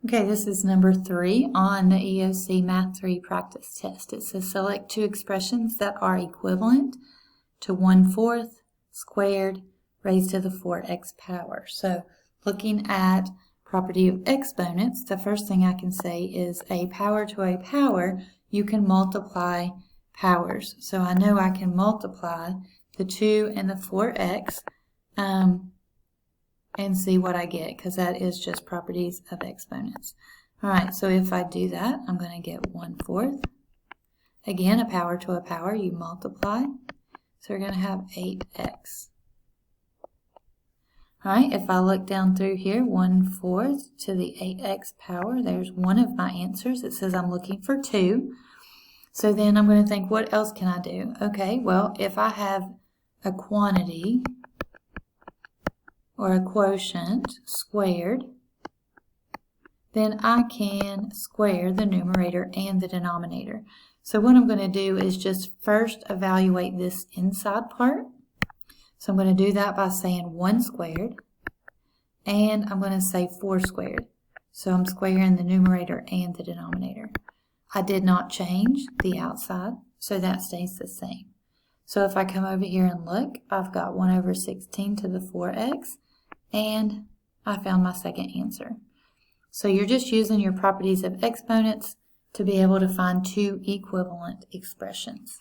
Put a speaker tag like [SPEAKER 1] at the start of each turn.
[SPEAKER 1] Okay, this is number 3 on the EOC Math 3 practice test. It says select two expressions that are equivalent to 1/4 squared raised to the 4x power. So looking at property of exponents, the first thing I can say is a power to a power, you can multiply powers. So I know I can multiply the 2 and the 4x and see what I get, because that is just properties of exponents. All right, so if I do that, I'm going to get 1/4. Again, a power to a power, you multiply. So we're going to have 8x. All right, if I look down through here, 1/4 to the 8x power, there's one of my answers. It says I'm looking for 2. So then I'm going to think, what else can I do? Okay, well, if I have a quantity or a quotient squared, then I can square the numerator and the denominator. So what I'm going to do is just first evaluate this inside part. So I'm going to do that by saying 1 squared, and I'm going to say 4 squared. So I'm squaring the numerator and the denominator. I did not change the outside, so that stays the same. So if I come over here and look, I've got 1/16 to the 4x, and I found my second answer. So you're just using your properties of exponents to be able to find two equivalent expressions.